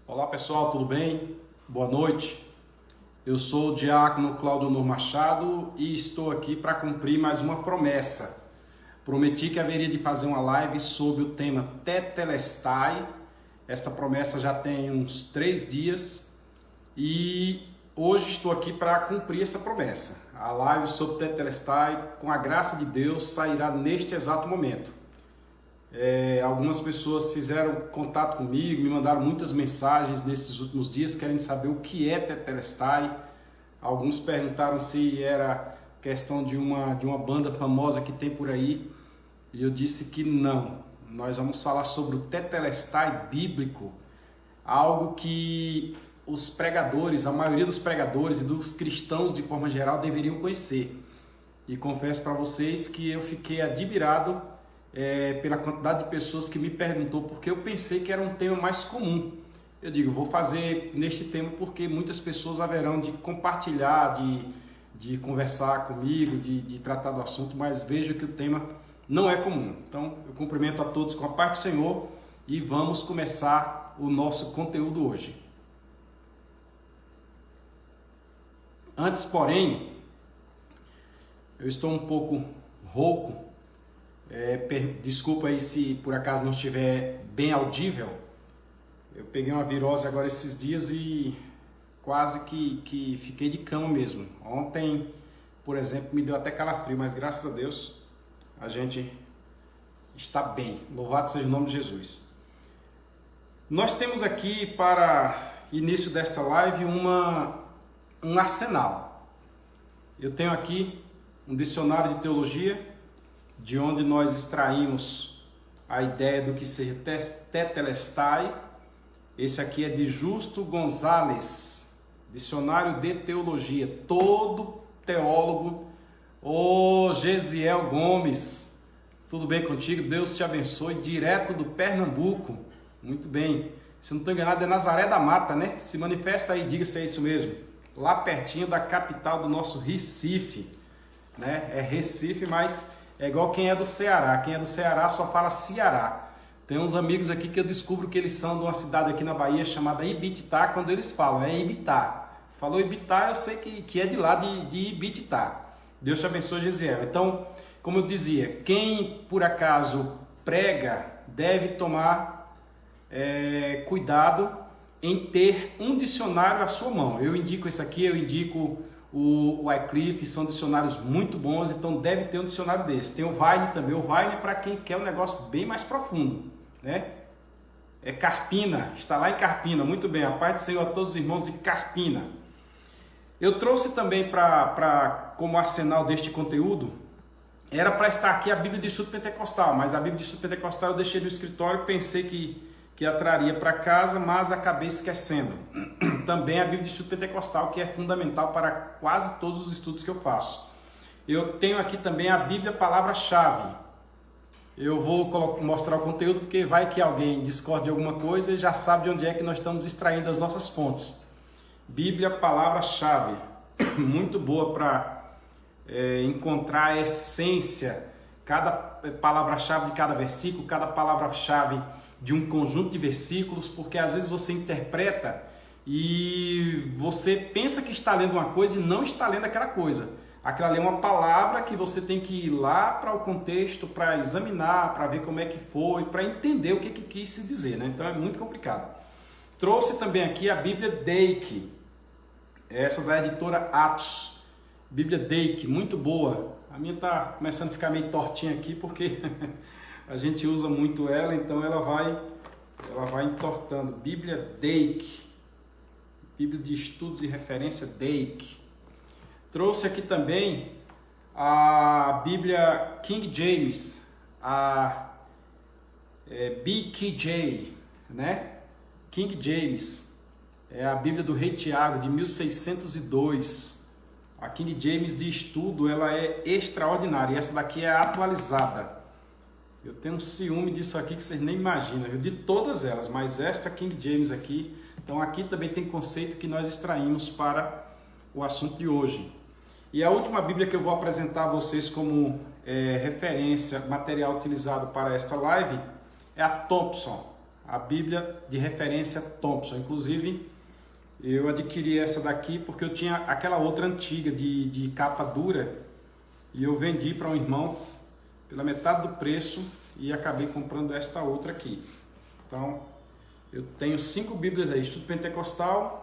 Olá pessoal, tudo bem? Boa noite. Eu sou o diácono Cláudio Nur Machado e estou aqui para cumprir mais uma promessa. Prometi que haveria de fazer uma live sobre o tema Tetelestai. Esta promessa já tem uns 3 dias e hoje estou aqui para cumprir essa promessa. A live sobre Tetelestai, com a graça de Deus, sairá neste exato momento. Algumas pessoas fizeram contato comigo, me mandaram muitas mensagens nesses últimos dias querendo saber o que é Tetelestai. Alguns perguntaram se era questão de uma banda famosa que tem por aí, e eu disse que não. Nós vamos falar sobre o Tetelestai bíblico, algo que os pregadores, a maioria dos pregadores e dos cristãos de forma geral deveriam conhecer. E confesso para vocês que eu fiquei admirado pela quantidade de pessoas que me perguntou, porque eu pensei que era um tema mais comum. Eu digo, vou fazer neste tema porque muitas pessoas haverão de compartilhar, de conversar comigo, de tratar do assunto, mas vejo que o tema não é comum. Então eu cumprimento a todos com a paz do Senhor e vamos começar o nosso conteúdo hoje. Antes, porém, eu estou um pouco rouco. Desculpa aí se por acaso não estiver bem audível. Eu peguei uma virose agora esses dias e quase que fiquei de cama mesmo. Ontem, por exemplo, me deu até calafrio, mas graças a Deus a gente está bem. Louvado seja o nome de Jesus. Nós temos aqui para início desta live um arsenal. Eu tenho aqui um dicionário de teologia, de onde nós extraímos a ideia do que seja Tetelestai. Esse aqui é de Justo Gonzalez, dicionário de teologia, todo teólogo. Ô Gesiel Gomes, tudo bem contigo? Deus te abençoe, direto do Pernambuco. Muito bem, se não estou enganado é Nazaré da Mata, né? Se manifesta aí, diga se é isso mesmo, lá pertinho da capital do nosso Recife, né? É Recife, mas é igual quem é do Ceará. Quem é do Ceará só fala Ceará. Tem uns amigos aqui que eu descubro que eles são de uma cidade aqui na Bahia chamada Ibititá, quando eles falam, é Ibitá. Falou Ibitá, eu sei que é de lá de Ibititá. Deus te abençoe, Gesiel. Então, como eu dizia, quem por acaso prega deve tomar cuidado em ter um dicionário à sua mão. Eu indico esse aqui, eu indico o Wycliffe, são dicionários muito bons, então deve ter um dicionário desse. Tem o Vine também. O Vine é para quem quer um negócio bem mais profundo, né? É Carpina, está lá em Carpina. Muito bem, a paz do Senhor a todos os irmãos de Carpina. Eu trouxe também como arsenal deste conteúdo, era para estar aqui a Bíblia de Estudo Pentecostal, mas a Bíblia de Estudo Pentecostal eu deixei no escritório, pensei que a traria para casa, mas acabei esquecendo. Também a Bíblia de Estudo Pentecostal, que é fundamental para quase todos os estudos que eu faço. Eu tenho aqui também a Bíblia Palavra-Chave. Eu vou mostrar o conteúdo, porque vai que alguém discorde de alguma coisa e já sabe de onde é que nós estamos extraindo as nossas fontes. Bíblia Palavra-Chave, muito boa para encontrar a essência, cada palavra-chave de cada versículo, cada palavra-chave de um conjunto de versículos, porque às vezes você interpreta e você pensa que está lendo uma coisa e não está lendo aquela coisa. Aquela ali é uma palavra que você tem que ir lá para o contexto, para examinar, para ver como é que foi, para entender o que quis se dizer, né? Então é muito complicado. Trouxe também aqui a Bíblia Dake, essa da editora Atos. Bíblia Dake, muito boa. A minha está começando a ficar meio tortinha aqui porque a gente usa muito ela, então ela vai entortando. Bíblia Dake, Bíblia de Estudos e Referência Dake. Trouxe aqui também a Bíblia King James, a BKJ, né? King James é a Bíblia do Rei Tiago, de 1602. A King James de estudo, ela é extraordinária, e essa daqui é atualizada. Eu tenho um ciúme disso aqui que vocês nem imaginam, de todas elas, mas esta King James aqui. Então aqui também tem conceito que nós extraímos para o assunto de hoje. E a última Bíblia que eu vou apresentar a vocês como referência, material utilizado para esta live, é a Thompson. a Bíblia de referência Thompson. Inclusive, eu adquiri essa daqui porque eu tinha aquela outra antiga de capa dura e eu vendi para um irmão pela metade do preço e acabei comprando esta outra aqui. Então, eu tenho 5 Bíblias aí, Estudo Pentecostal,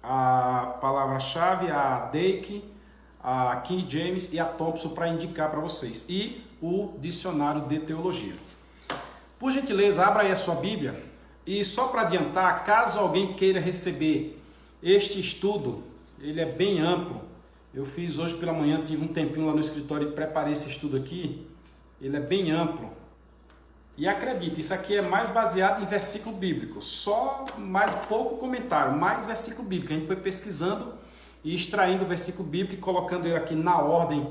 a Palavra-Chave, a Dake, a King James e a Thompson para indicar para vocês. E o Dicionário de Teologia. Por gentileza, abra aí a sua Bíblia. E só para adiantar, caso alguém queira receber este estudo, ele é bem amplo. Eu fiz hoje pela manhã, tive um tempinho lá no escritório e preparei esse estudo aqui. Ele é bem amplo. E acredite, isso aqui é mais baseado em versículo bíblico. Só mais pouco comentário, mais versículo bíblico. A gente foi pesquisando e extraindo o versículo bíblico e colocando ele aqui na ordem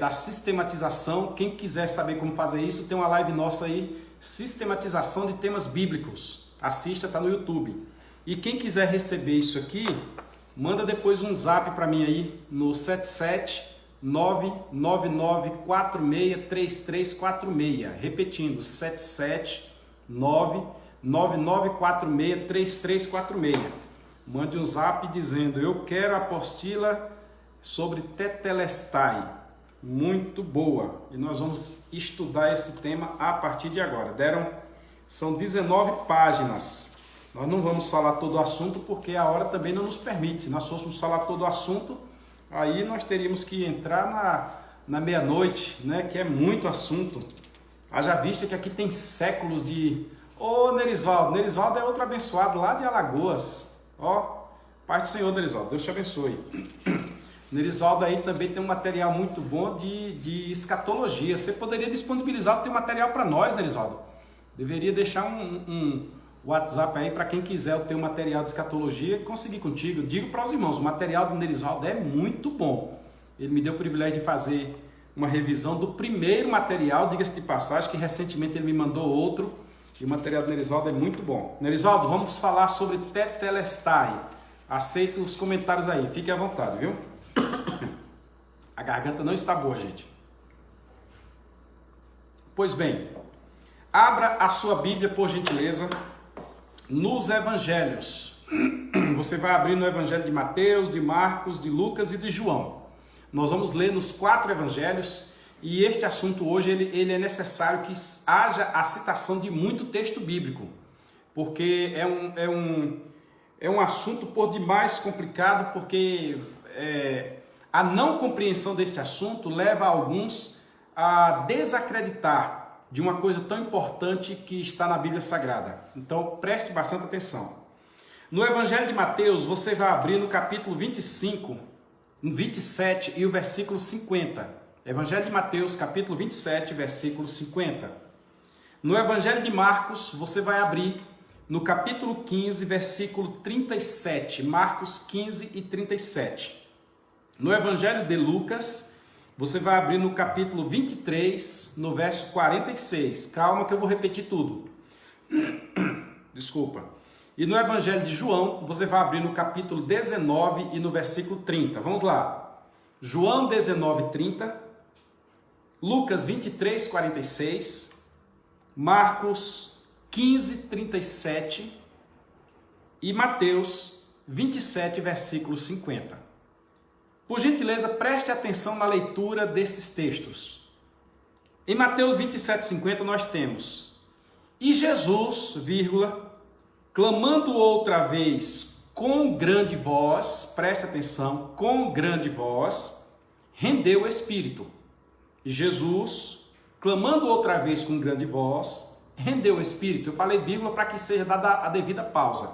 da sistematização. Quem quiser saber como fazer isso, tem uma live nossa aí, sistematização de temas bíblicos. Assista, está no YouTube. E quem quiser receber isso aqui, manda depois um zap para mim aí no 77999463346. Repetindo, 77999463346. Mande um zap dizendo: eu quero a apostila sobre Tetelestai. Muito boa. E nós vamos estudar este tema a partir de agora. São 19 páginas. Nós não vamos falar todo o assunto porque a hora também não nos permite. Se nós fôssemos falar todo o assunto, aí nós teríamos que entrar na meia-noite, né? Que é muito assunto. Haja vista que aqui tem séculos de... Ô, Nerisvaldo. Nerisvaldo é outro abençoado lá de Alagoas. Ó, Pai do Senhor, Nerisvaldo. Deus te abençoe. Nerisvaldo aí também tem um material muito bom de escatologia. Você poderia disponibilizar o teu material para nós, Nerisvaldo. Deveria deixar um WhatsApp aí para quem quiser o teu material de escatologia e conseguir contigo. Eu digo para os irmãos, o material do Nerisvaldo é muito bom. Ele me deu o privilégio de fazer uma revisão do primeiro material, diga-se de passagem, que recentemente ele me mandou outro. E o material do Nerisvaldo é muito bom. Nerisvaldo, vamos falar sobre Tetelestai. Aceito os comentários aí, fique à vontade, viu? A garganta não está boa, gente. Pois bem, abra a sua Bíblia, por gentileza, nos Evangelhos. Você vai abrir no Evangelho de Mateus, de Marcos, de Lucas e de João. Nós vamos ler nos 4 Evangelhos e este assunto hoje ele é necessário que haja a citação de muito texto bíblico, porque é um assunto por demais complicado, porque a não compreensão deste assunto leva alguns a desacreditar de uma coisa tão importante que está na Bíblia Sagrada. Então, preste bastante atenção. No Evangelho de Mateus, você vai abrir no capítulo 25, 27 e o versículo 50. Evangelho de Mateus, capítulo 27, versículo 50. No Evangelho de Marcos, você vai abrir no capítulo 15, versículo 37. Marcos 15 e 37. No Evangelho de Lucas, você vai abrir no capítulo 23, no verso 46. Calma que eu vou repetir tudo. Desculpa. E no Evangelho de João, você vai abrir no capítulo 19 e no versículo 30. Vamos lá. João 19, 30. Lucas 23, 46. Marcos 15, 37. E Mateus 27, versículo 50. Por gentileza, preste atenção na leitura destes textos. Em Mateus 27:50 nós temos: e Jesus, clamando outra vez com grande voz, preste atenção, com grande voz, rendeu o Espírito. Jesus, clamando outra vez com grande voz, rendeu o Espírito. Eu falei vírgula para que seja dada a devida pausa.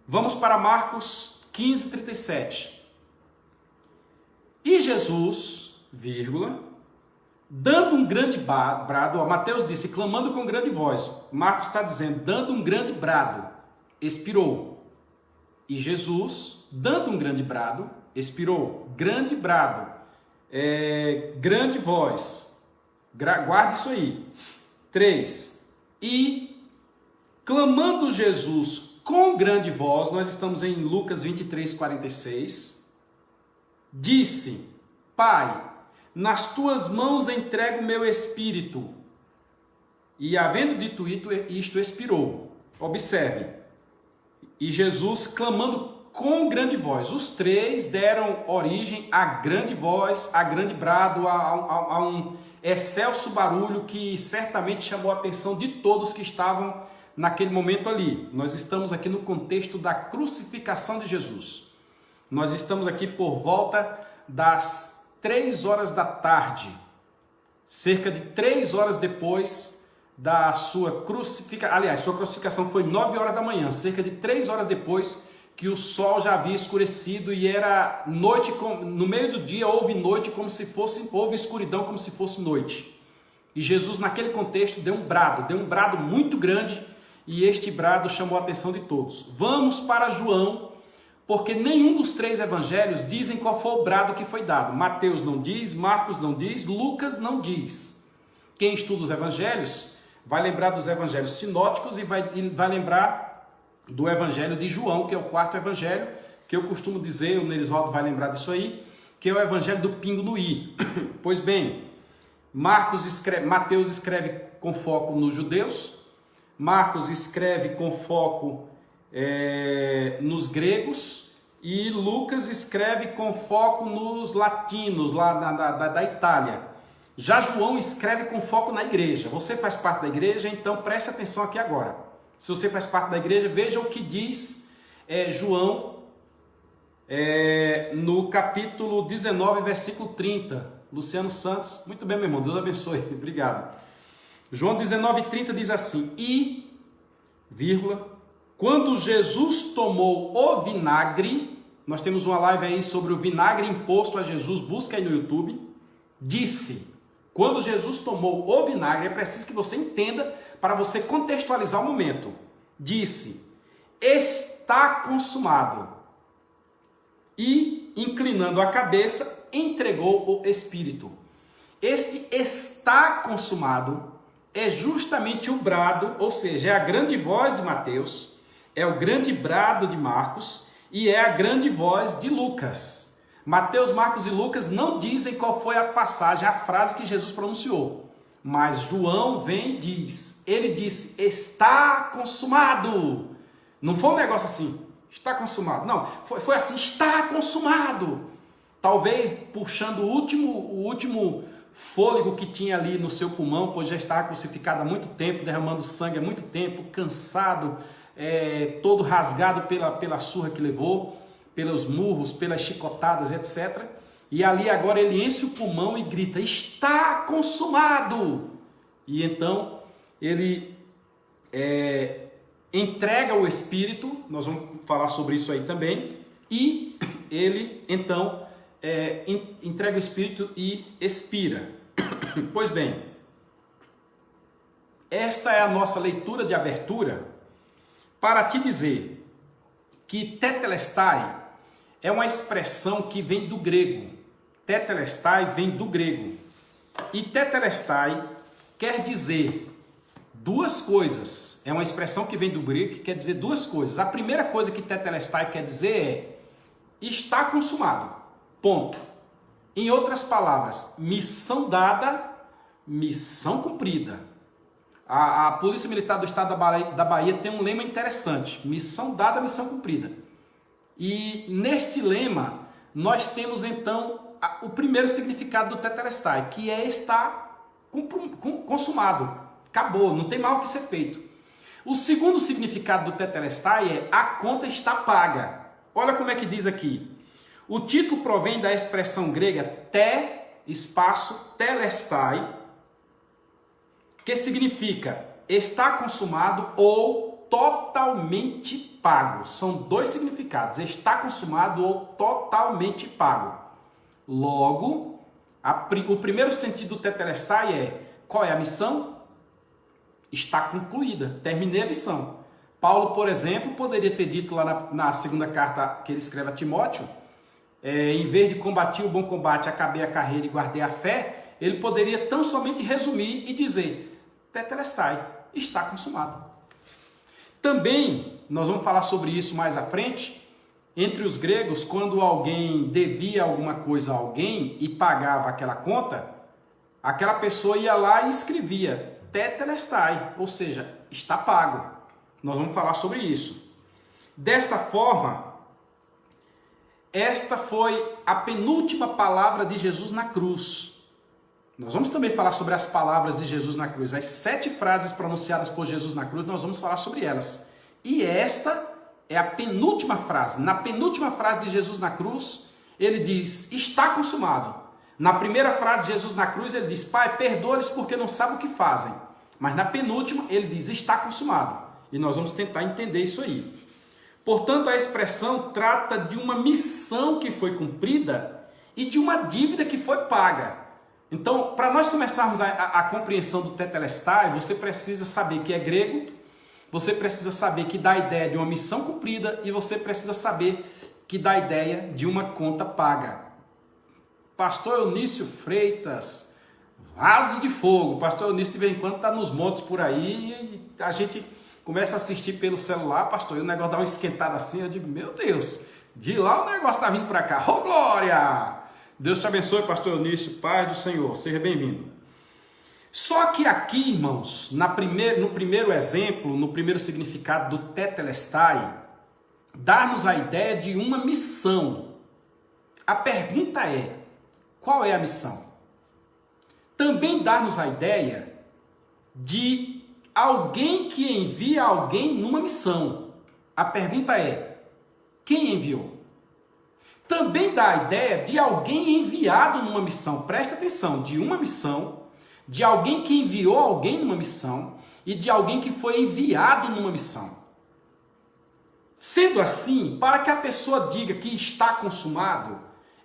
Vamos para Marcos 15:37. E Jesus, dando um grande brado, Mateus disse, clamando com grande voz. Marcos está dizendo, dando um grande brado, expirou. E Jesus, dando um grande brado, expirou. Grande brado, grande voz. Guarde isso aí. 3. E, clamando Jesus com grande voz, nós estamos em Lucas 23:46. Disse, Pai, nas tuas mãos entrego o meu espírito. E havendo dito isto, expirou. Observe. E Jesus, clamando com grande voz. Os três deram origem a grande voz, a grande brado, a um excelso barulho que certamente chamou a atenção de todos que estavam naquele momento ali. Nós estamos aqui no contexto da crucificação de Jesus. Nós estamos aqui por volta das 3 horas da tarde, cerca de 3 horas depois da sua crucificação. Aliás, sua crucificação foi 9 horas da manhã, cerca de 3 horas depois que o sol já havia escurecido e era noite, no meio do dia houve noite como se fosse, houve escuridão como se fosse noite. E Jesus naquele contexto deu um brado muito grande, e este brado chamou a atenção de todos. Vamos para João, porque nenhum dos 3 evangelhos dizem qual foi o brado que foi dado. Mateus não diz, Marcos não diz, Lucas não diz. Quem estuda os evangelhos vai lembrar dos evangelhos sinóticos e vai lembrar do evangelho de João, que é o 4º evangelho, que eu costumo dizer, o Nerisvaldo vai lembrar disso aí, que é o evangelho do pingo no i. Pois bem, Mateus escreve com foco nos judeus, Marcos escreve com foco nos gregos, e Lucas escreve com foco nos latinos, lá da Itália. Já João escreve com foco na igreja. Você faz parte da igreja, então preste atenção aqui agora. Se você faz parte da igreja, veja o que diz João no capítulo 19, versículo 30. Luciano Santos, muito bem, meu irmão, Deus abençoe, obrigado. João 19, 30 diz assim: quando Jesus tomou o vinagre, nós temos uma live aí sobre o vinagre imposto a Jesus, busca aí no YouTube, disse. Quando Jesus tomou o vinagre, é preciso que você entenda para você contextualizar o momento. Disse: está consumado. E, inclinando a cabeça, entregou o Espírito. Este está consumado é justamente o brado, ou seja, é a grande voz de Mateus, é o grande brado de Marcos e é a grande voz de Lucas. Mateus, Marcos e Lucas não dizem qual foi a passagem, a frase que Jesus pronunciou. Mas João vem e diz, ele disse, está consumado. Não foi um negócio assim, está consumado. Não, foi assim, está consumado. Talvez puxando o último fôlego que tinha ali no seu pulmão, pois já estava crucificado há muito tempo, derramando sangue há muito tempo, cansado, todo rasgado pela surra que levou, pelos murros, pelas chicotadas, etc. E ali agora ele enche o pulmão e grita, está consumado! E então ele entrega o Espírito, nós vamos falar sobre isso aí também, e ele então entrega o Espírito e expira. Pois bem, esta é a nossa leitura de abertura para te dizer que tetelestai é uma expressão que vem do grego. Tetelestai vem do grego. E tetelestai quer dizer duas coisas. É uma expressão que vem do grego que quer dizer duas coisas. A primeira coisa que tetelestai quer dizer é está consumado. Ponto. Em outras palavras, missão dada, missão cumprida. A Polícia Militar do Estado da Bahia tem um lema interessante. Missão dada, missão cumprida. E neste lema, nós temos então o primeiro significado do tetelestai, que é estar consumado. Acabou, não tem mais o que ser feito. O segundo significado do tetelestai é a conta está paga. Olha como é que diz aqui. O título provém da expressão grega telestai, que significa está consumado ou totalmente pago. São dois significados, está consumado ou totalmente pago. Logo, o primeiro sentido do tetelestai é, qual é a missão? Está concluída, terminei a missão. Paulo, por exemplo, poderia ter dito lá na segunda carta que ele escreve a Timóteo, em vez de combater o bom combate, acabei a carreira e guardei a fé, ele poderia tão somente resumir e dizer, tetelestai, está consumado. Também, nós vamos falar sobre isso mais à frente, entre os gregos, quando alguém devia alguma coisa a alguém e pagava aquela conta, aquela pessoa ia lá e escrevia, tetelestai, ou seja, está pago. Nós vamos falar sobre isso. Desta forma, esta foi a penúltima palavra de Jesus na cruz. Nós vamos também falar sobre as palavras de Jesus na cruz. As 7 frases pronunciadas por Jesus na cruz, nós vamos falar sobre elas. E esta é a penúltima frase. Na penúltima frase de Jesus na cruz, ele diz, está consumado. Na primeira frase de Jesus na cruz, ele diz, Pai, perdoa-lhes porque não sabem o que fazem. Mas na penúltima, ele diz, está consumado. E nós vamos tentar entender isso aí. Portanto, a expressão trata de uma missão que foi cumprida e de uma dívida que foi paga. Então, para nós começarmos a compreensão do tetelestai, você precisa saber que é grego, você precisa saber que dá a ideia de uma missão cumprida e você precisa saber que dá a ideia de uma conta paga. Pastor Eunício Freitas, vaso de fogo. Pastor Eunício de vez em quando está nos montes por aí e a gente começa a assistir pelo celular, pastor, e o negócio dá uma esquentada assim, eu digo, meu Deus, de lá o negócio está vindo para cá. Ô, glória! Deus te abençoe, pastor Eunício, paz do Senhor, seja bem-vindo. Só que aqui, irmãos, no primeiro exemplo, no primeiro significado do tetelestai, dá-nos a ideia de uma missão. A pergunta é, qual é a missão? Também dá-nos a ideia de alguém que envia alguém numa missão. A pergunta é, quem enviou? Também dá a ideia de alguém enviado numa missão. Presta atenção, de uma missão, de alguém que enviou alguém numa missão e de alguém que foi enviado numa missão. Sendo assim, para que a pessoa diga que está consumado,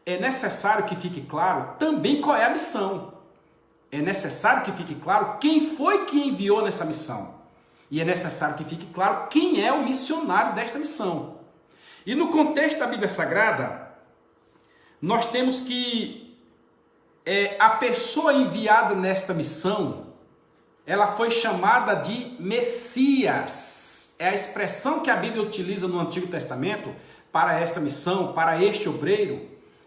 é necessário que fique claro também qual é a missão. É necessário que fique claro quem foi que enviou nessa missão. E é necessário que fique claro quem é o missionário desta missão. E no contexto da Bíblia Sagrada, nós temos que a pessoa enviada nesta missão, ela foi chamada de Messias. É a expressão que a Bíblia utiliza no Antigo Testamento para esta missão, para este obreiro.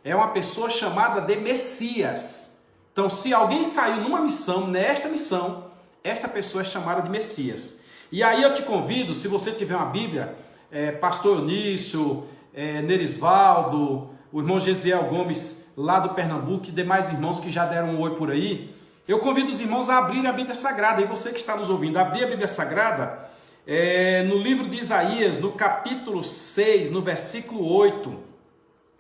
É uma pessoa chamada de Messias. Então, se alguém saiu numa missão, nesta missão, esta pessoa é chamada de Messias. E aí eu te convido, se você tiver uma Bíblia, pastor Eunício, Nerisvaldo, o irmão Gesiel Gomes, lá do Pernambuco, e demais irmãos que já deram um oi por aí, eu convido os irmãos a abrir a Bíblia Sagrada. E você que está nos ouvindo, abrir a Bíblia Sagrada no livro de Isaías, no capítulo 6, no versículo 8.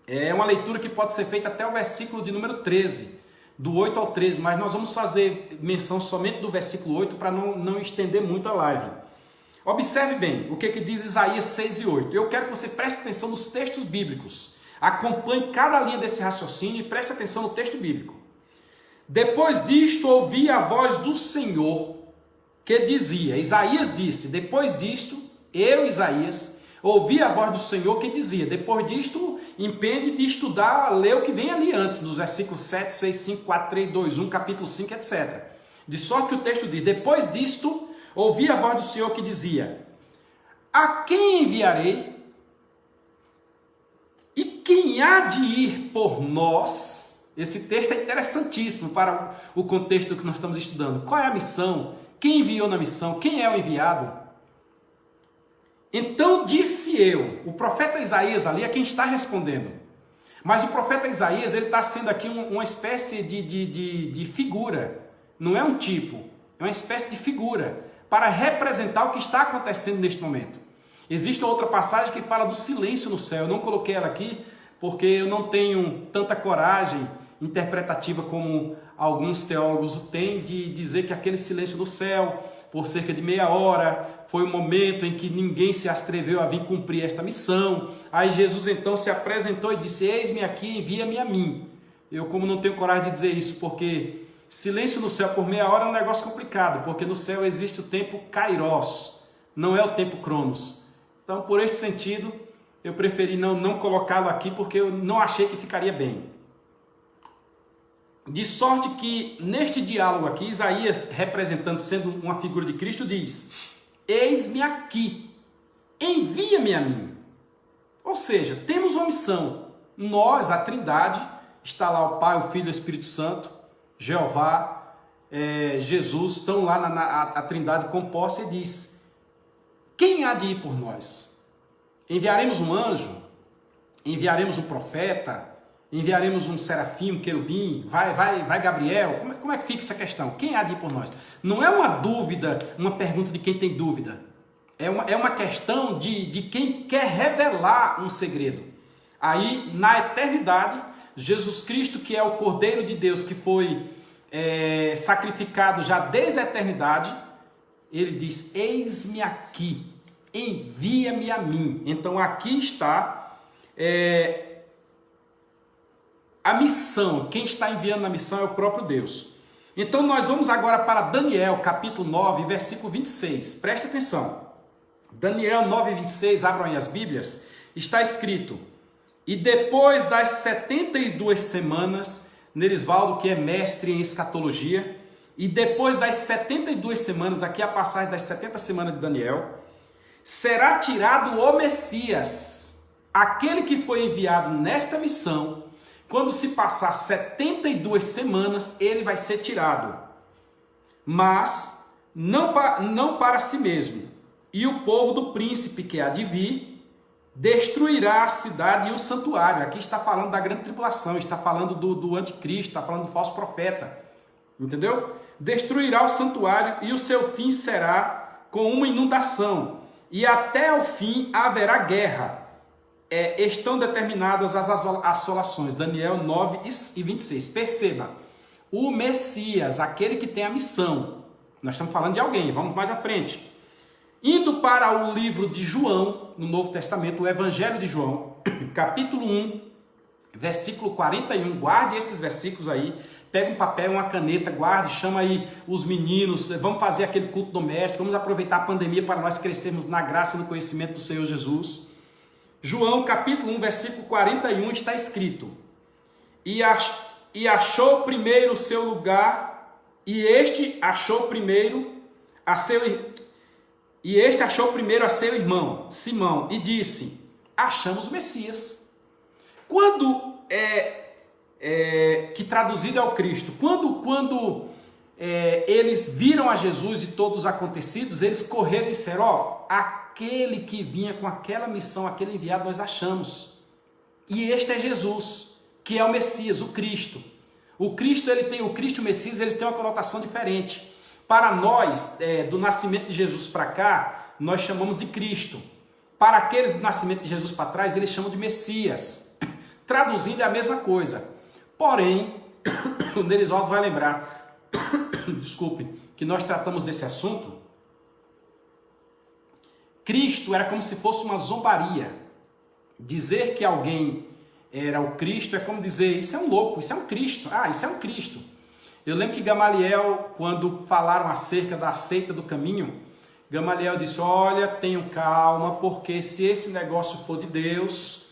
É uma leitura que pode ser feita até o versículo de número 13, do 8 ao 13, mas nós vamos fazer menção somente do versículo 8 para não estender muito a live. Observe bem o que diz Isaías 6 e 8. Eu quero que você preste atenção nos textos bíblicos. Acompanhe cada linha desse raciocínio e preste atenção no texto bíblico. Depois disto, ouvi a voz do Senhor que dizia, Isaías disse, depois disto, eu, Isaías, ouvi a voz do Senhor que dizia, depois disto, impede de estudar, ler o que vem ali antes, nos versículos 7, 6, 5, 4, 3, 2, 1, capítulo 5, etc. De sorte que o texto diz, depois disto, ouvi a voz do Senhor que dizia, a quem enviarei? E quem há de ir por nós? Esse texto é interessantíssimo para o contexto que nós estamos estudando. Qual é a missão? Quem enviou na missão? Quem é o enviado? Então disse eu, o profeta Isaías ali é quem está respondendo. Mas o profeta Isaías, ele está sendo aqui uma espécie de figura. Não é um tipo, é uma espécie de figura para representar o que está acontecendo neste momento. Existe outra passagem que fala do silêncio no céu. Eu não coloquei ela aqui porque eu não tenho tanta coragem interpretativa como alguns teólogos o têm de dizer que aquele silêncio no céu, por cerca de meia hora, foi o momento em que ninguém se atreveu a vir cumprir esta missão. Aí Jesus então se apresentou e disse, eis-me aqui, envia-me a mim. Eu, como não tenho coragem de dizer isso, porque silêncio no céu por meia hora é um negócio complicado, porque no céu existe o tempo kairos, não é o tempo cronos. Então, por este sentido, eu preferi não colocá-lo aqui, porque eu não achei que ficaria bem. De sorte que, neste diálogo aqui, Isaías, representando, sendo uma figura de Cristo, diz, eis-me aqui, envia-me a mim. Ou seja, temos uma missão. Nós, a Trindade, está lá o Pai, o Filho e o Espírito Santo, Jeová, Jesus, estão lá a Trindade composta e diz: quem há de ir por nós? Enviaremos um anjo? Enviaremos um profeta? Enviaremos um serafim, um querubim? Vai Gabriel? Como é que fica essa questão? Quem há de ir por nós? Não é uma dúvida, uma pergunta de quem tem dúvida. É uma questão de quem quer revelar um segredo. Aí, na eternidade, Jesus Cristo, que é o Cordeiro de Deus, que foi sacrificado já desde a eternidade, ele diz: eis-me aqui, envia-me a mim. Então aqui está a missão. Quem está enviando a missão é o próprio Deus. Então nós vamos agora para Daniel, capítulo 9, versículo 26. Preste atenção. Daniel 9, 26, abram aí as Bíblias. Está escrito: e depois das 72 semanas, Nerisvaldo, que é mestre em escatologia, e depois das 72 semanas, aqui a passagem das 70 semanas de Daniel, será tirado o Messias, aquele que foi enviado nesta missão. Quando se passar 72 semanas, ele vai ser tirado, mas não para si mesmo. E o povo do príncipe que há de vir destruirá a cidade e o santuário. Aqui está falando da grande tribulação, está falando do anticristo, está falando do falso profeta. Entendeu? Destruirá o santuário e o seu fim será com uma inundação. E até o fim haverá guerra. Estão determinadas as assolações. Daniel 9 e 26. Perceba, o Messias, aquele que tem a missão. Nós estamos falando de alguém, vamos mais à frente. Indo para o livro de João, no Novo Testamento, o Evangelho de João, capítulo 1, versículo 41. Guarde esses versículos aí. Pega um papel, uma caneta, guarde, chama aí os meninos, vamos fazer aquele culto doméstico, vamos aproveitar a pandemia para nós crescermos na graça e no conhecimento do Senhor Jesus. João capítulo 1, versículo 41 está escrito: e achou primeiro o seu lugar, e este achou primeiro a seu irmão, Simão, e disse: achamos o Messias. Quando que traduzido é o Cristo, quando eles viram a Jesus e todos os acontecidos, eles correram e disseram: aquele que vinha com aquela missão, aquele enviado, nós achamos. E este é Jesus, que é o Messias, o Cristo. O Cristo e o Messias, eles têm uma conotação diferente. Para nós, do nascimento de Jesus para cá, nós chamamos de Cristo. Para aqueles do nascimento de Jesus para trás, eles chamam de Messias. Traduzindo é a mesma coisa. Porém, o Nerisvaldo vai lembrar, desculpe, que nós tratamos desse assunto. Cristo era como se fosse uma zombaria. Dizer que alguém era o Cristo é como dizer: isso é um louco, isso é um Cristo. Isso é um Cristo. Eu lembro que Gamaliel, quando falaram acerca da seita do caminho, Gamaliel disse: olha, tenham calma, porque se esse negócio for de Deus,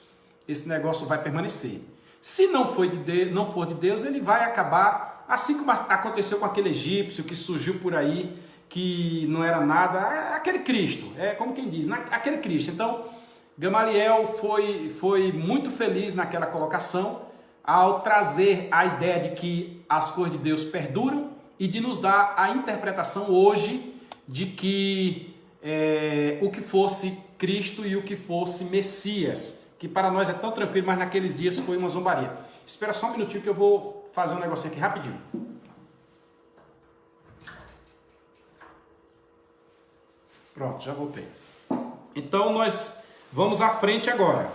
esse negócio vai permanecer. Se não for de Deus, ele vai acabar, assim como aconteceu com aquele egípcio que surgiu por aí, que não era nada, aquele Cristo, como quem diz, aquele Cristo. Então, Gamaliel foi muito feliz naquela colocação, ao trazer a ideia de que as coisas de Deus perduram e de nos dar a interpretação hoje de que o que fosse Cristo e o que fosse Messias, que para nós é tão tranquilo, mas naqueles dias foi uma zombaria. Espera só um minutinho que eu vou fazer um negocinho aqui rapidinho. Pronto, já voltei. Então nós vamos à frente agora.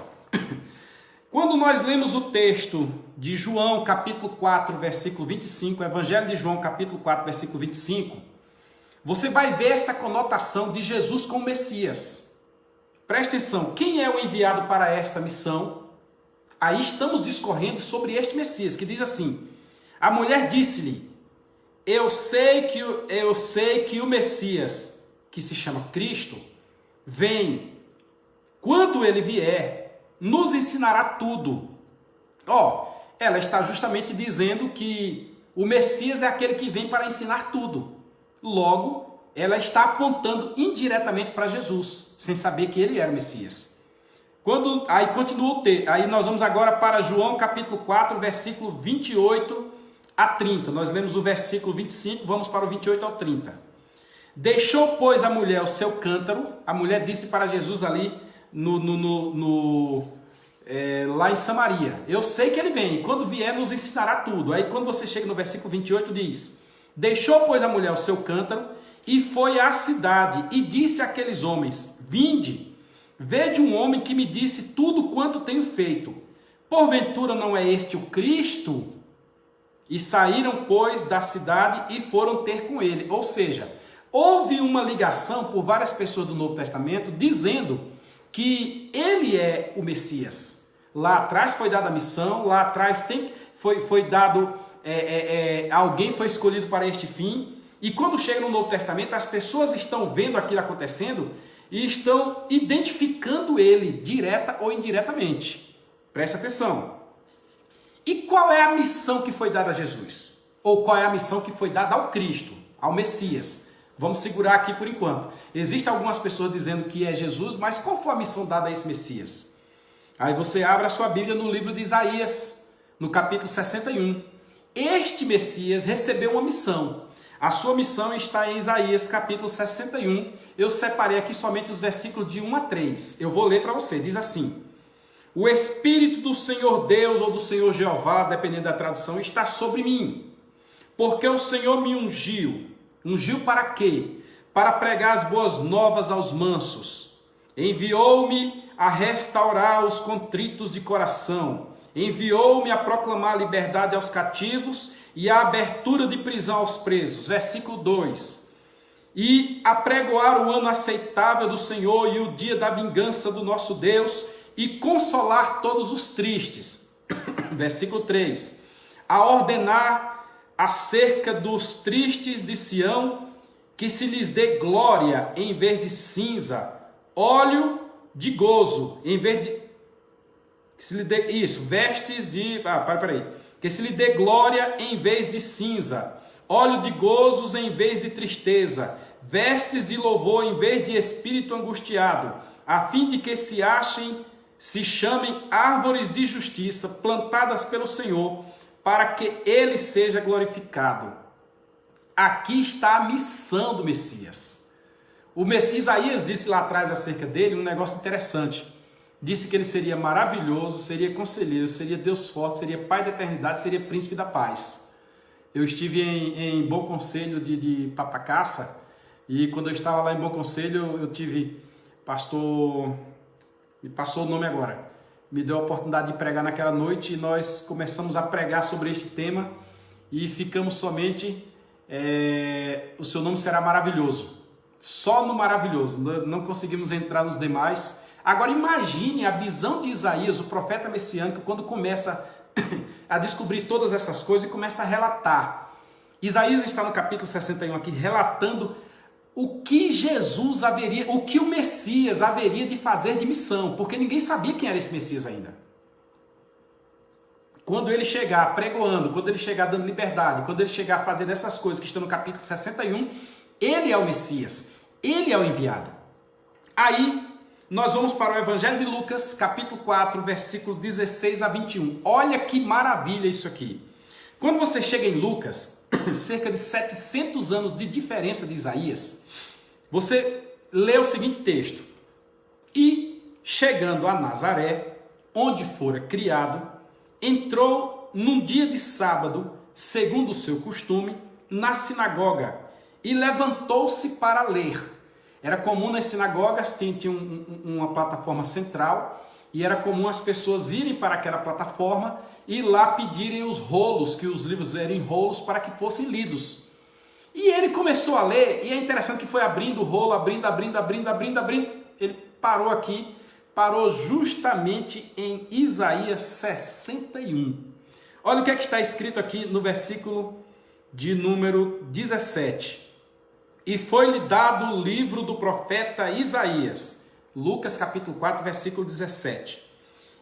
Quando nós lemos o texto de João, capítulo 4, versículo 25, Evangelho de João, capítulo 4, versículo 25, você vai ver esta conotação de Jesus como Messias. Preste atenção, quem é o enviado para esta missão? Aí estamos discorrendo sobre este Messias, que diz assim: a mulher disse-lhe: eu sei que o Messias, que se chama Cristo, vem. Quando ele vier, nos ensinará tudo. Ela está justamente dizendo que o Messias é aquele que vem para ensinar tudo. Logo, ela está apontando indiretamente para Jesus, sem saber que ele era o Messias. Aí continua o texto. Aí nós vamos agora para João capítulo 4, versículo 28 a 30. Nós lemos o versículo 25, vamos para o 28 ao 30. Deixou, pois, a mulher o seu cântaro. A mulher disse para Jesus ali lá em Samaria: eu sei que ele vem, e quando vier nos ensinará tudo. Aí quando você chega no versículo 28 diz: deixou, pois, a mulher o seu cântaro e foi à cidade e disse àqueles homens: vinde, vede um homem que me disse tudo quanto tenho feito. Porventura não é este o Cristo? E saíram, pois, da cidade e foram ter com ele. Ou seja, houve uma ligação por várias pessoas do Novo Testamento dizendo que ele é o Messias. Lá atrás foi dada a missão, lá atrás foi dado, alguém foi escolhido para este fim. E quando chega no Novo Testamento, as pessoas estão vendo aquilo acontecendo e estão identificando ele, direta ou indiretamente. Presta atenção. E qual é a missão que foi dada a Jesus? Ou qual é a missão que foi dada ao Cristo, ao Messias? Vamos segurar aqui por enquanto. Existem algumas pessoas dizendo que é Jesus, mas qual foi a missão dada a esse Messias? Aí você abre a sua Bíblia no livro de Isaías, no capítulo 61. Este Messias recebeu uma missão. A sua missão está em Isaías, capítulo 61. Eu separei aqui somente os versículos de 1 a 3. Eu vou ler para você. Diz assim: o Espírito do Senhor Deus ou do Senhor Jeová, dependendo da tradução, está sobre mim. Porque o Senhor me ungiu. Ungiu para quê? Para pregar as boas novas aos mansos. Enviou-me a restaurar os contritos de coração. Enviou-me a proclamar liberdade aos cativos e a abertura de prisão aos presos. Versículo 2. E apregoar o ano aceitável do Senhor e o dia da vingança do nosso Deus, e consolar todos os tristes. Versículo 3. A ordenar acerca dos tristes de Sião, que se lhes dê glória em vez de cinza, óleo de gozo em vez de... Que se lhe dê, isso, vestes de... Que se lhe dê glória em vez de cinza, óleo de gozos em vez de tristeza, vestes de louvor em vez de espírito angustiado, a fim de que se chamem árvores de justiça, plantadas pelo Senhor, para que ele seja glorificado. Aqui está a missão do Messias. Isaías disse lá atrás acerca dele um negócio interessante. Disse que ele seria maravilhoso, seria conselheiro, seria Deus forte, seria Pai da eternidade, seria príncipe da paz. Eu estive em Bom Conselho de Papacaça, e quando eu estava lá em Bom Conselho, eu tive pastor... Me passou o nome agora. Me deu a oportunidade de pregar naquela noite e nós começamos a pregar sobre este tema e ficamos somente... o seu nome será maravilhoso. Só no maravilhoso. Não conseguimos entrar nos demais. Agora imagine a visão de Isaías, o profeta messiânico, quando começa a descobrir todas essas coisas e começa a relatar. Isaías está no capítulo 61 aqui, relatando o que Jesus haveria, o que o Messias haveria de fazer de missão, porque ninguém sabia quem era esse Messias ainda. Quando ele chegar pregoando, quando ele chegar dando liberdade, quando ele chegar fazendo essas coisas que estão no capítulo 61, ele é o Messias, ele é o enviado. Aí nós vamos para o Evangelho de Lucas, capítulo 4, versículo 16 a 21. Olha que maravilha isso aqui. Quando você chega em Lucas, cerca de 700 anos de diferença de Isaías, você lê o seguinte texto: e chegando a Nazaré, onde fora criado, entrou num dia de sábado, segundo o seu costume, na sinagoga, e levantou-se para ler. Era comum nas sinagogas, tinha uma plataforma central, e era comum as pessoas irem para aquela plataforma e lá pedirem os rolos, que os livros eram em rolos, para que fossem lidos. E ele começou a ler, e é interessante que foi abrindo o rolo, abrindo. Ele parou aqui, parou justamente em Isaías 61. Olha o que é que está escrito aqui no versículo de número 17. E foi-lhe dado o livro do profeta Isaías. Lucas capítulo 4, versículo 17.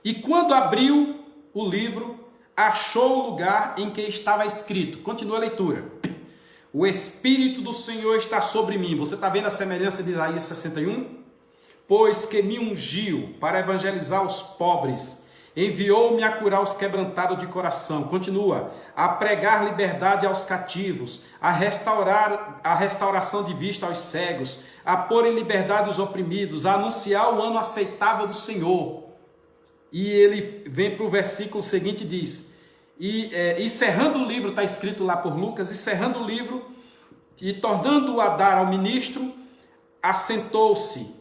E quando abriu o livro, achou o lugar em que estava escrito. Continua a leitura. O Espírito do Senhor está sobre mim. Você está vendo a semelhança de Isaías 61? Pois que me ungiu para evangelizar os pobres, Enviou-me a curar os quebrantados de coração. Continua. A pregar liberdade aos cativos, a restaurar a restauração de vista aos cegos, a pôr em liberdade os oprimidos, a anunciar o ano aceitável do Senhor. E ele vem para o versículo seguinte e diz, e cerrando o livro, está escrito lá por Lucas, e cerrando o livro, e tornando-o a dar ao ministro, assentou-se,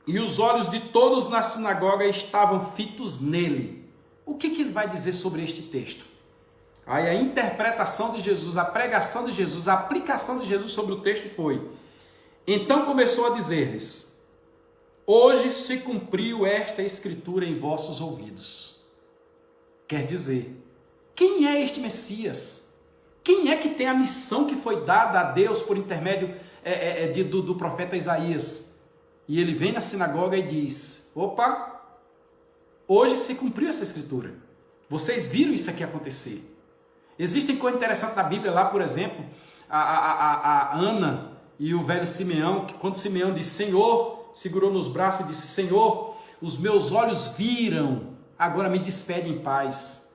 e os olhos de todos na sinagoga estavam fitos nele. O que ele vai dizer sobre este texto? Aí a interpretação de Jesus, a pregação de Jesus, a aplicação de Jesus sobre o texto foi: então começou a dizer-lhes, hoje se cumpriu esta escritura em vossos ouvidos. Quer dizer, quem é este Messias? Quem é que tem a missão que foi dada a Deus por intermédio do profeta Isaías? E ele vem na sinagoga e diz, opa, hoje se cumpriu essa escritura. Vocês viram isso aqui acontecer. Existem coisas interessantes na Bíblia lá, por exemplo, a Ana e o velho Simeão, que quando Simeão disse, Senhor, segurou nos braços e disse, Senhor, os meus olhos viram, agora me despede em paz.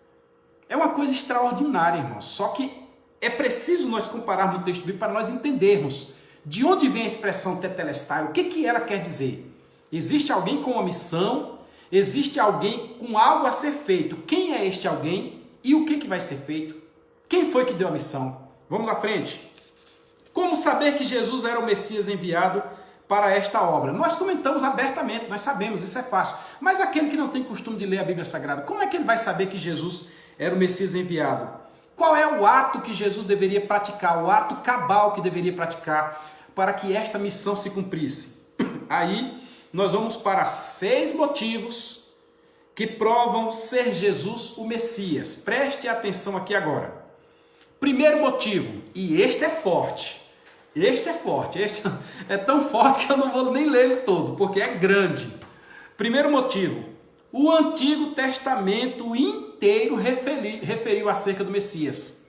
É uma coisa extraordinária, irmãos, só que é preciso nós compararmos o texto bíblico para nós entendermos de onde vem a expressão tetelestai, o que ela quer dizer. Existe alguém com uma missão, existe alguém com algo a ser feito. Quem é este alguém e o que vai ser feito? Quem foi que deu a missão? Vamos à frente. Como saber que Jesus era o Messias enviado para esta obra? Nós comentamos abertamente, nós sabemos, isso é fácil. Mas aquele que não tem costume de ler a Bíblia Sagrada, como é que ele vai saber que Jesus era o Messias enviado? Qual é o ato que Jesus deveria praticar, o ato cabal que deveria praticar para que esta missão se cumprisse? Aí nós vamos para 6 motivos que provam ser Jesus o Messias. Preste atenção aqui agora. Primeiro motivo, e este é forte, este é tão forte que eu não vou nem ler ele todo, porque é grande. Primeiro motivo, o Antigo Testamento inteiro referiu acerca do Messias.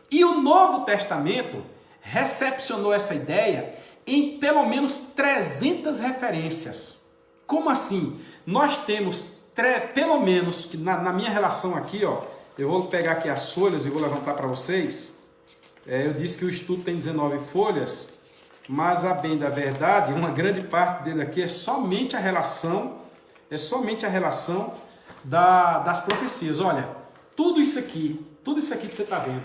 E o Novo Testamento recepcionou essa ideia em pelo menos 300 referências. Como assim? Nós temos pelo menos, na minha relação aqui, ó, eu vou pegar aqui as folhas e vou levantar para vocês. Eu disse que o estudo tem 19 folhas, mas a bem da verdade, uma grande parte dele aqui é somente a relação das profecias. Olha, tudo isso aqui que você está vendo,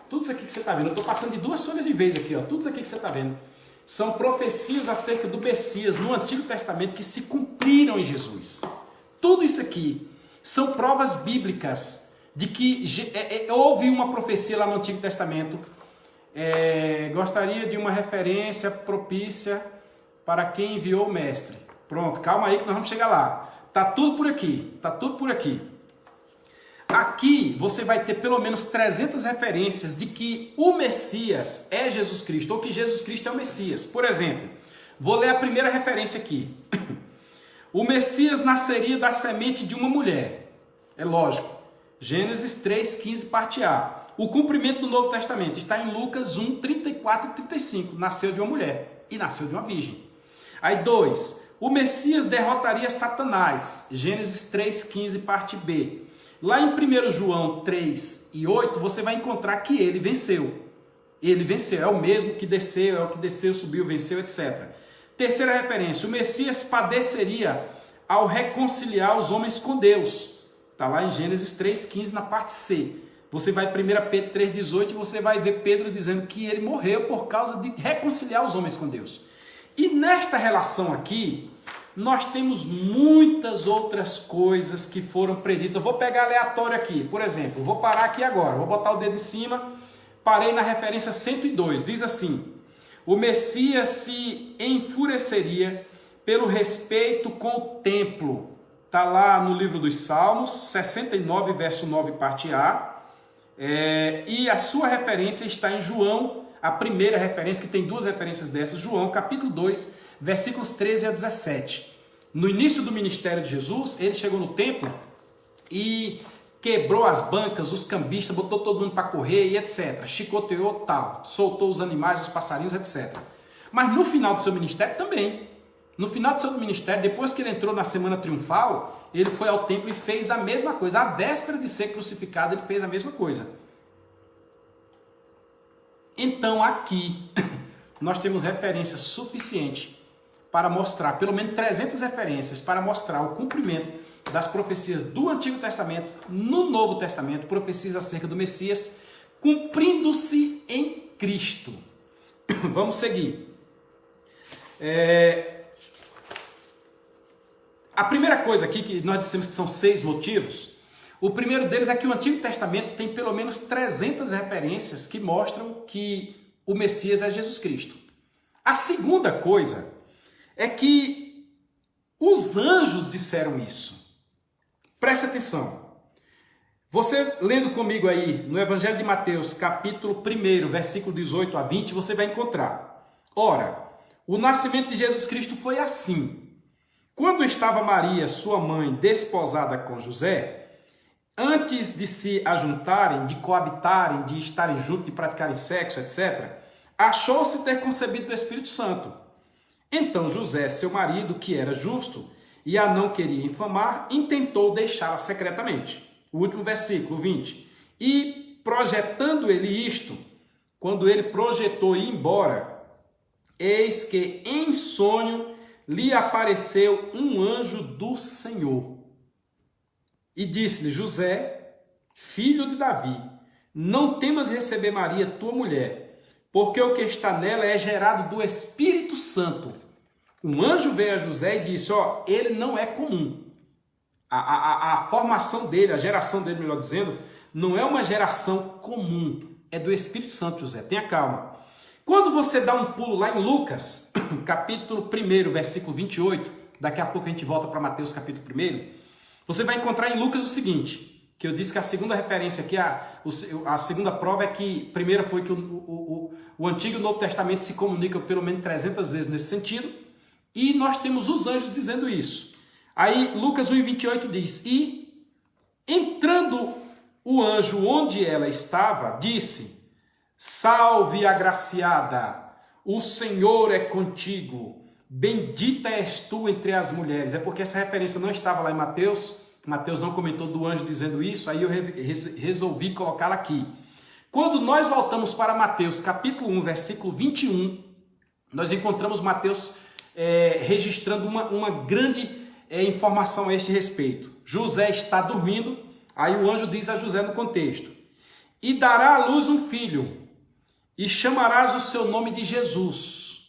tudo isso aqui que você está vendo, eu estou passando de 2 folhas de vez aqui, ó, tudo isso aqui que você está vendo, são profecias acerca do Messias no Antigo Testamento que se cumpriram em Jesus. Tudo isso aqui são provas bíblicas de que houve uma profecia lá no Antigo Testamento. Gostaria de uma referência propícia para quem enviou o Mestre. Pronto, calma aí que nós vamos chegar lá. Tá tudo por aqui, tá tudo por aqui. Aqui você vai ter pelo menos 300 referências de que o Messias é Jesus Cristo, ou que Jesus Cristo é o Messias. Por exemplo, vou ler a primeira referência aqui. O Messias nasceria da semente de uma mulher. É lógico. Gênesis 3:15, parte A. O cumprimento do Novo Testamento está em Lucas 1, 34 e 35. Nasceu de uma mulher e nasceu de uma virgem. Aí 2. O Messias derrotaria Satanás. Gênesis 3:15, parte B. Lá em 1 João 3 e 8, você vai encontrar que ele venceu. Ele venceu, é o mesmo que desceu, é o que desceu, subiu, venceu, etc. Terceira referência, o Messias padeceria ao reconciliar os homens com Deus. Está lá em Gênesis 3:15, na parte C. Você vai em 1 Pedro 3:18 e você vai ver Pedro dizendo que ele morreu por causa de reconciliar os homens com Deus. E nesta relação aqui, nós temos muitas outras coisas que foram preditas. Eu vou pegar aleatório aqui, por exemplo, vou parar aqui agora, vou botar o dedo em cima, parei na referência 102, diz assim: o Messias se enfureceria pelo respeito com o templo. Está lá no livro dos Salmos, 69, verso 9, parte A. E a sua referência está em João, a primeira referência, que tem 2 referências dessas, João, capítulo 2, versículos 13 a 17. No início do ministério de Jesus, ele chegou no templo e quebrou as bancas, os cambistas, botou todo mundo para correr e etc. Chicoteou tal, soltou os animais, os passarinhos, etc. Mas no final do seu ministério também. No final do seu ministério, depois que ele entrou na semana triunfal, ele foi ao templo e fez a mesma coisa. À véspera de ser crucificado, ele fez a mesma coisa. Então aqui nós temos referência suficiente para mostrar, pelo menos 300 referências, para mostrar o cumprimento das profecias do Antigo Testamento no Novo Testamento, profecias acerca do Messias, cumprindo-se em Cristo. Vamos seguir. A primeira coisa aqui, que nós dissemos que são 6 motivos, o primeiro deles é que o Antigo Testamento tem pelo menos 300 referências que mostram que o Messias é Jesus Cristo. A segunda coisa é que os anjos disseram isso. Preste atenção. Você lendo comigo aí no Evangelho de Mateus, capítulo 1, versículo 18 a 20, você vai encontrar. Ora, o nascimento de Jesus Cristo foi assim. Quando estava Maria, sua mãe, desposada com José, antes de se ajuntarem, de coabitarem, de estarem juntos, de praticarem sexo, etc., achou-se ter concebido do Espírito Santo. Então José, seu marido, que era justo e a não queria infamar, intentou deixá-la secretamente. O último versículo, 20. E projetando ele isto, quando ele projetou ir embora, eis que em sonho lhe apareceu um anjo do Senhor. E disse-lhe: José, filho de Davi, não temas receber Maria, tua mulher, porque o que está nela é gerado do Espírito Santo. Um anjo veio a José e disse: ele não é comum. A formação dele, a geração dele, melhor dizendo, não é uma geração comum. É do Espírito Santo, José. Tenha calma. Quando você dá um pulo lá em Lucas, capítulo 1, versículo 28, daqui a pouco a gente volta para Mateus, capítulo 1, você vai encontrar em Lucas o seguinte, que eu disse que a segunda referência aqui, a segunda prova é que, primeira foi que o Antigo e o Novo Testamento se comunicam pelo menos 300 vezes nesse sentido, e nós temos os anjos dizendo isso. Aí Lucas 1,28 diz: e entrando o anjo onde ela estava, disse: salve, agraciada, o Senhor é contigo, bendita és tu entre as mulheres. É porque essa referência não estava lá em Mateus, Mateus não comentou do anjo dizendo isso, aí eu resolvi colocá-la aqui. Quando nós voltamos para Mateus, capítulo 1, versículo 21, nós encontramos Mateus registrando uma grande informação a este respeito. José está dormindo, aí o anjo diz a José no contexto: e dará à luz um filho, e chamarás o seu nome de Jesus.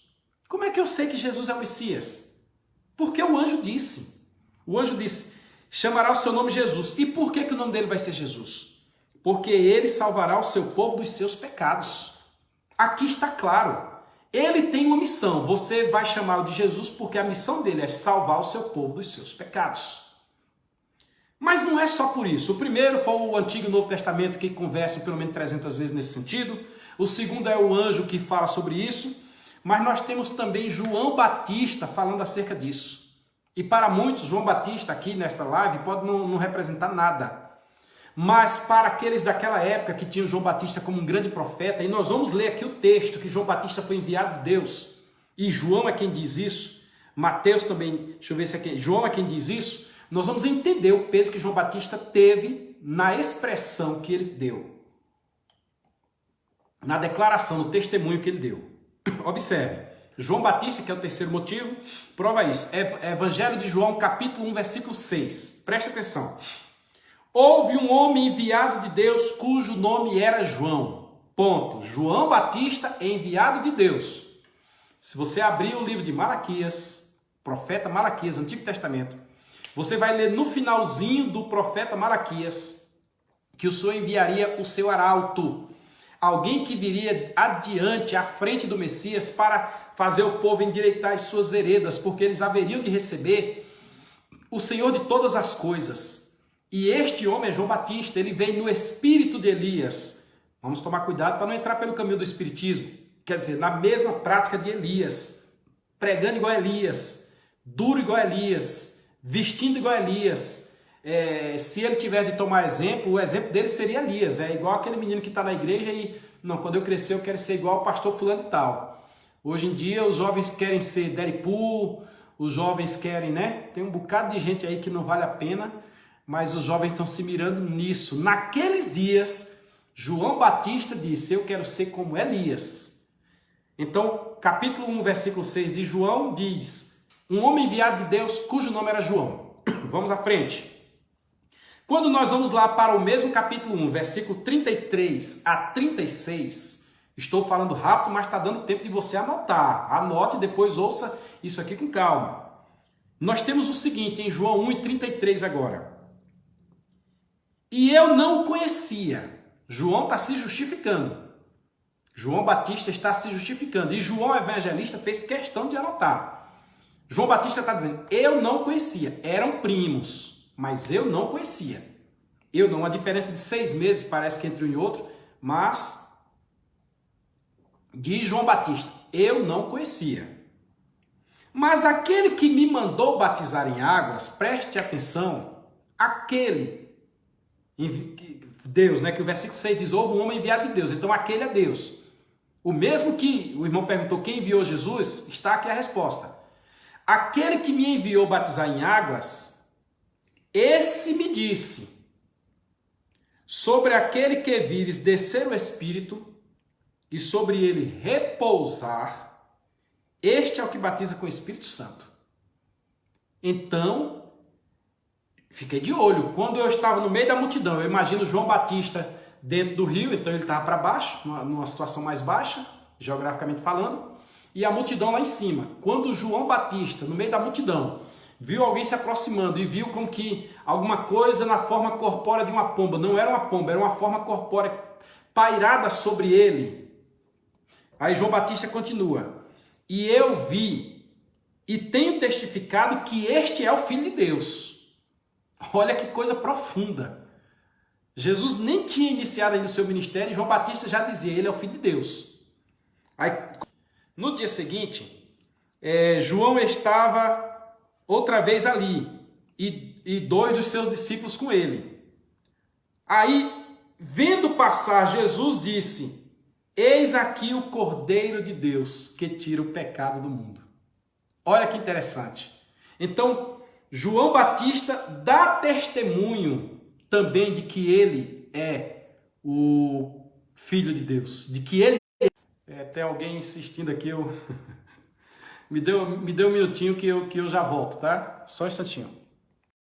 Como é que eu sei que Jesus é o Messias? Porque o anjo disse. O anjo disse: chamará o seu nome Jesus. E por que o nome dele vai ser Jesus? Porque ele salvará o seu povo dos seus pecados. Aqui está claro. Ele tem uma missão. Você vai chamá-lo de Jesus porque a missão dele é salvar o seu povo dos seus pecados. Mas não é só por isso. O primeiro foi o Antigo e o Novo Testamento, que conversam pelo menos 300 vezes nesse sentido. O segundo é o anjo que fala sobre isso. Mas nós temos também João Batista falando acerca disso. E para muitos, João Batista aqui nesta live pode não representar nada. Mas para aqueles daquela época que tinham João Batista como um grande profeta, e nós vamos ler aqui o texto que João Batista foi enviado de Deus. E João é quem diz isso. Mateus também, deixa eu ver se é quem. João é quem diz isso. Nós vamos entender o peso que João Batista teve na expressão que ele deu. Na declaração, no testemunho que ele deu. Observe, João Batista, que é o terceiro motivo, prova isso. Evangelho de João, capítulo 1, versículo 6. Preste atenção. Houve um homem enviado de Deus, cujo nome era João. Ponto. João Batista é enviado de Deus. Se você abrir o livro de Malaquias, profeta Malaquias, Antigo Testamento, você vai ler no finalzinho do profeta Malaquias que o Senhor enviaria o seu arauto, alguém que viria adiante, à frente do Messias, para fazer o povo endireitar as suas veredas, porque eles haveriam de receber o Senhor de todas as coisas. E este homem é João Batista, ele veio no espírito de Elias. Vamos tomar cuidado para não entrar pelo caminho do espiritismo, quer dizer, na mesma prática de Elias, pregando igual a Elias, duro igual a Elias, vestindo igual a Elias. Se ele tivesse de tomar exemplo, o exemplo dele seria Elias. É igual aquele menino que está na igreja e, não, quando eu crescer eu quero ser igual ao pastor fulano e tal. Hoje em dia os jovens querem ser Deadpool, os jovens querem, né? Tem um bocado de gente aí que não vale a pena, mas os jovens estão se mirando nisso. Naqueles dias, João Batista disse, eu quero ser como Elias. Então, capítulo 1, versículo 6 de João diz, um homem enviado de Deus cujo nome era João. Vamos à frente. Quando nós vamos lá para o mesmo capítulo 1, versículo 33 a 36, estou falando rápido, mas está dando tempo de você anotar. Anote e depois ouça isso aqui com calma. Nós temos o seguinte, em João 1 e 33 agora. E eu não o conhecia. João está se justificando. João Batista está se justificando. E João Evangelista fez questão de anotar. João Batista está dizendo, eu não conhecia. Eram primos, mas eu não conhecia. Eu não, a diferença de 6 meses parece que entre um e outro, mas diz João Batista, eu não conhecia. Mas aquele que me mandou batizar em águas, preste atenção, aquele, Deus, né? Que o versículo 6 diz, houve um homem enviado de Deus, então aquele é Deus. O mesmo que o irmão perguntou quem enviou Jesus, está aqui a resposta. Aquele que me enviou batizar em águas, esse me disse, sobre aquele que vires descer o Espírito e sobre ele repousar, este é o que batiza com o Espírito Santo. Então, fiquei de olho. Quando eu estava no meio da multidão, eu imagino João Batista dentro do rio, então ele estava para baixo, numa situação mais baixa, geograficamente falando, e a multidão lá em cima. Quando João Batista, no meio da multidão, viu alguém se aproximando e viu como que alguma coisa na forma corpórea de uma pomba, não era uma pomba, era uma forma corpórea pairada sobre ele. Aí João Batista continua, e eu vi e tenho testificado que este é o Filho de Deus. Olha que coisa profunda. Jesus nem tinha iniciado ainda o seu ministério e João Batista já dizia, ele é o Filho de Deus. Aí, no dia seguinte, João estava outra vez ali e 2 dos seus discípulos com ele. Aí, vendo passar, Jesus disse, eis aqui o Cordeiro de Deus que tira o pecado do mundo. Olha que interessante. Então, João Batista dá testemunho também de que ele é o Filho de Deus, de que ele tem alguém insistindo aqui, me deu um minutinho que eu já volto, tá? Só um instantinho.